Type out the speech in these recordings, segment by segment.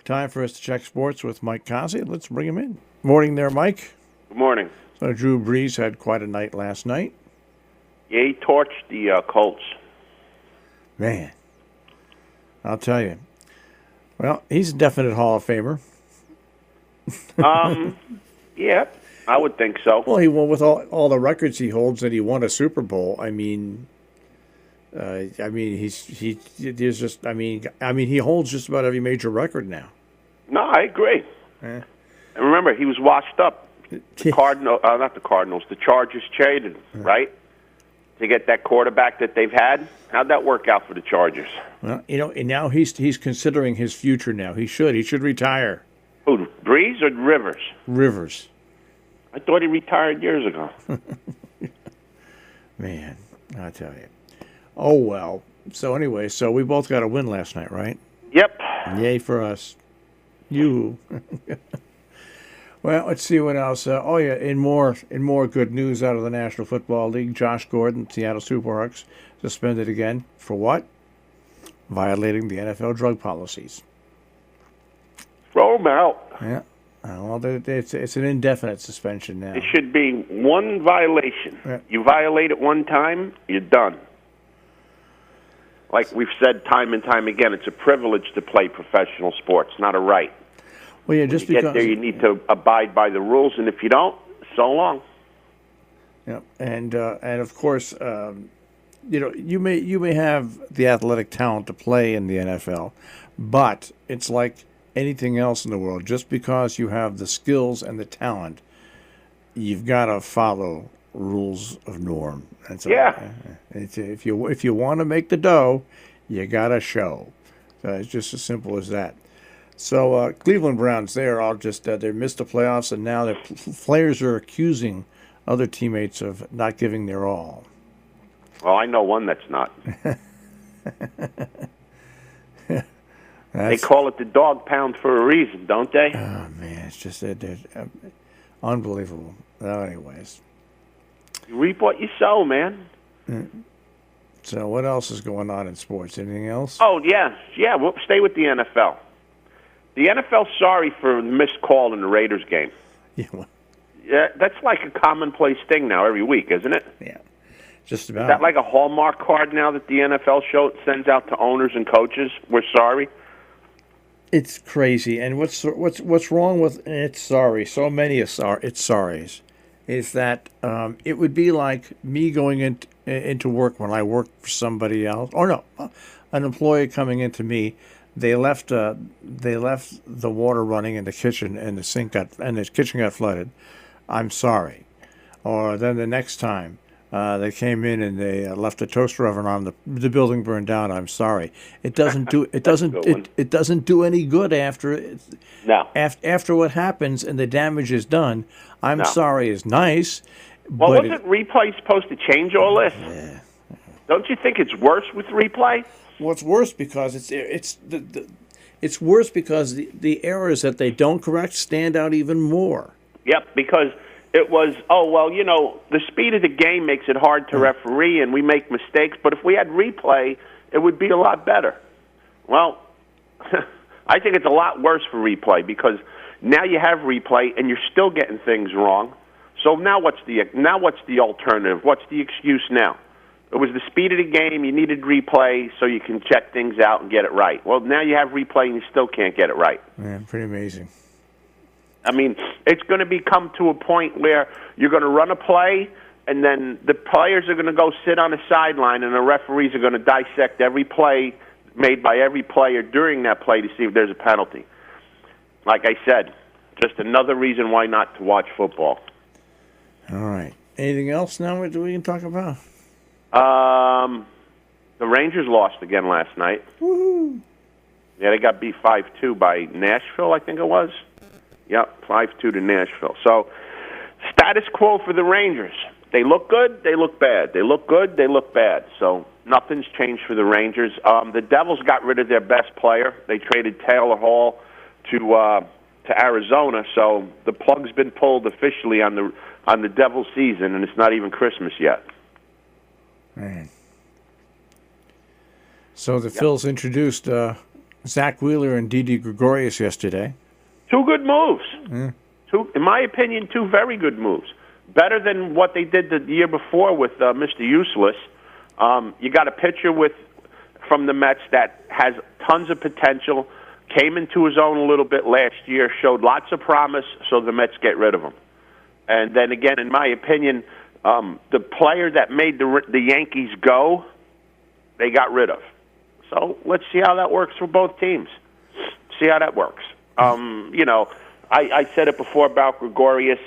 Time for us to check sports with Mike Cozzi. Let's bring him in. Morning there, Mike. Good morning. So Drew Brees had quite a night last night. Yeah, he torched the Colts. Man, I'll tell you. Well, he's a definite Hall of Famer. Yeah, I would think so. Well, he won with all the records he holds, and he won a Super Bowl. He holds just about every major record now. No, I agree. And remember, he was washed up. The Chargers traded, right? To get that quarterback that they've had. How'd that work out for the Chargers? Well, and now he's considering his future now. He should retire. Who, Brees or Rivers? Rivers. I thought he retired years ago. Man, I tell you. Oh, well. So anyway, we both got a win last night, right? Yep. Yay for us. You. Well, let's see what else. In more good news out of the National Football League, Josh Gordon, Seattle Superhawks, suspended again for what? Violating the NFL drug policies. Throw him out. Yeah. Well, it's an indefinite suspension now. It should be one violation. Yeah. You violate it one time, you're done. Like we've said time and time again, it's a privilege to play professional sports, not a right. Well, yeah, when you get there, you need to abide by the rules, and if you don't, so long. Yeah, and of course, you may have the athletic talent to play in the NFL, but it's like anything else in the world. Just because you have the skills and the talent, you've got to follow rules of norm. And so, yeah. If you want to make the dough, you got to show. So it's just as simple as that. So Cleveland Browns, they missed the playoffs, and now their players are accusing other teammates of not giving their all. Well, I know one that's not. They call it the dog pound for a reason, don't they? Oh, man, it's just unbelievable. Well, anyways. You reap what you sow, man. So what else is going on in sports? Anything else? Oh, yeah. We'll stay with the NFL. The NFL's sorry for the missed call in the Raiders game. Yeah, well, yeah, that's like a commonplace thing now every week, isn't it? Yeah, just about. Is that like a Hallmark card now that the NFL sends out to owners and coaches? We're sorry. It's crazy, and what's wrong with it's sorry? So many it's sorries. Is that it would be like me going into work when I work for somebody else, or no, an employee coming into me. They left the water running in the kitchen, and the kitchen got flooded. I'm sorry. Or then the next time they came in and they left the toaster oven on, the building burned down. I'm sorry. It doesn't do any good after it. No. After what happens and the damage is done, I'm sorry is nice. Well, wasn't replay supposed to change all this? Yeah. Don't you think it's worse with replay? Well, it's worse because it's worse because the errors that they don't correct stand out even more. Yep, because it was, the speed of the game makes it hard to referee, and we make mistakes. But if we had replay, it would be a lot better. Well, I think it's a lot worse for replay because now you have replay, and you're still getting things wrong. So now what's the alternative? What's the excuse now? It was the speed of the game. You needed replay so you can check things out and get it right. Well, now you have replay and you still can't get it right. Man, pretty amazing. I mean, it's going to come to a point where you're going to run a play, and then the players are going to go sit on the sideline, and the referees are going to dissect every play made by every player during that play to see if there's a penalty. Like I said, just another reason why not to watch football. All right. Anything else now we can talk about? The Rangers lost again last night. Woohoo! Yeah, they got beat 5-2 by Nashville, I think it was. Yep, 5-2 to Nashville. So, status quo for the Rangers. They look good, they look bad. They look good, they look bad. So, nothing's changed for the Rangers. The Devils got rid of their best player. They traded Taylor Hall to Arizona. So, the plug's been pulled officially on the Devils season, and it's not even Christmas yet. Man. So the Phils introduced Zach Wheeler and Didi Gregorius yesterday. Two good moves. Yeah. Two, in my opinion, two very good moves. Better than what they did the year before with Mr. Useless. You got a pitcher from the Mets that has tons of potential, came into his own a little bit last year, showed lots of promise, so the Mets get rid of him. And then again, in my opinion, the player that made the Yankees go, they got rid of. So let's see how that works for both teams. See how that works. I said it before about Gregorius.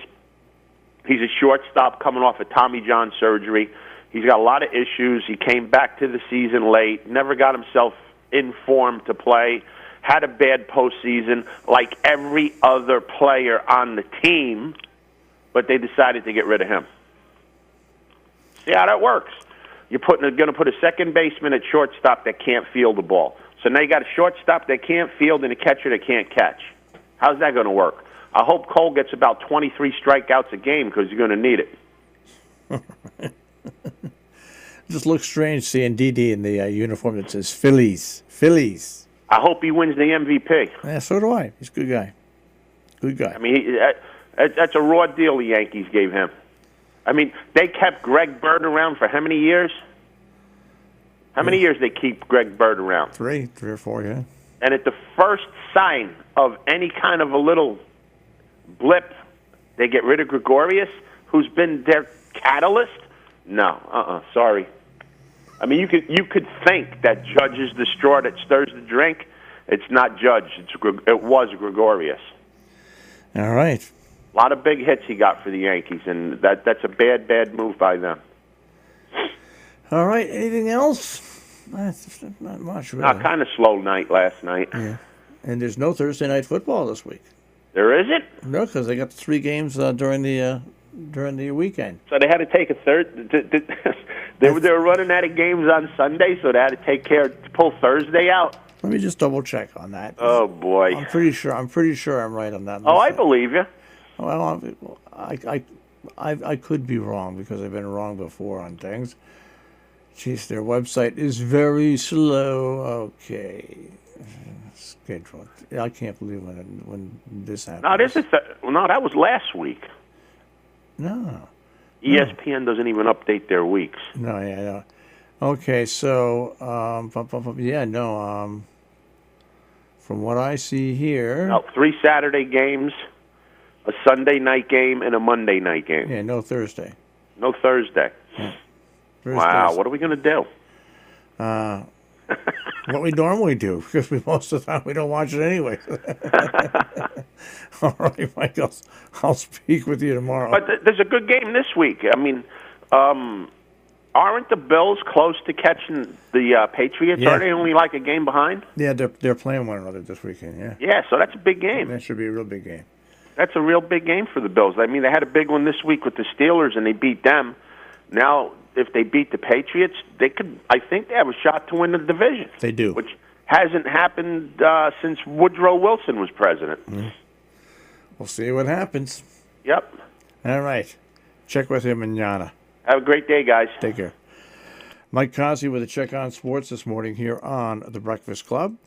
He's a shortstop coming off of Tommy John surgery. He's got a lot of issues. He came back to the season late, never got himself in form to play, had a bad postseason like every other player on the team, but they decided to get rid of him. See how that works. You're going to put a second baseman at shortstop that can't field the ball. So now you got a shortstop that can't field and a catcher that can't catch. How's that going to work? I hope Cole gets about 23 strikeouts a game because you're going to need it. Just looks strange seeing Didi in the uniform that says Phillies. Phillies. I hope he wins the MVP. Yeah, so do I. He's a good guy. Good guy. I mean, that's a raw deal the Yankees gave him. I mean, they kept Greg Bird around for how many years? How many years they keep Greg Bird around? Three or four, yeah. And at the first sign of any kind of a little blip, they get rid of Gregorius, who's been their catalyst? No, sorry. I mean, you could think that Judge is the straw that stirs the drink. It's not Judge. It was Gregorius. All right. A lot of big hits he got for the Yankees, and that's a bad move by them. All right. Anything else? Not much, really. Kind of slow night last night. Yeah. And there's no Thursday night football this week. There isn't? No, because they got the 3 games during the weekend. So they had to take a third. They were running out of games on Sunday, so they had to take care to pull Thursday out. Let me just double check on that. Oh boy! I'm pretty sure I'm right on that. Oh, I believe you. Well, I could be wrong because I've been wrong before on things. Jeez, their website is very slow. Okay. Schedule. I can't believe when this happened. No, that was last week. No. ESPN doesn't even update their weeks. No, yeah, no. Okay, so from what I see here, 3 Saturday games, a Sunday night game, and a Monday night game. Yeah, no Thursday. No Thursday. Yeah. Wow, what are we going to do? What we normally do, because most of the time we don't watch it anyway. All right, Mike, I'll speak with you tomorrow. But there's a good game this week. I mean, aren't the Bills close to catching the Patriots? Yeah. Are they only like a game behind? Yeah, they're playing one another this weekend, yeah. Yeah, so that's a big game. That should be a real big game. That's a real big game for the Bills. I mean, they had a big one this week with the Steelers, and they beat them. Now, if they beat the Patriots, I think they have a shot to win the division. They do. Which hasn't happened since Woodrow Wilson was president. Mm. We'll see what happens. Yep. All right. Check with him manana. Have a great day, guys. Take care. Mike Cozzi with a check on sports this morning here on The Breakfast Club.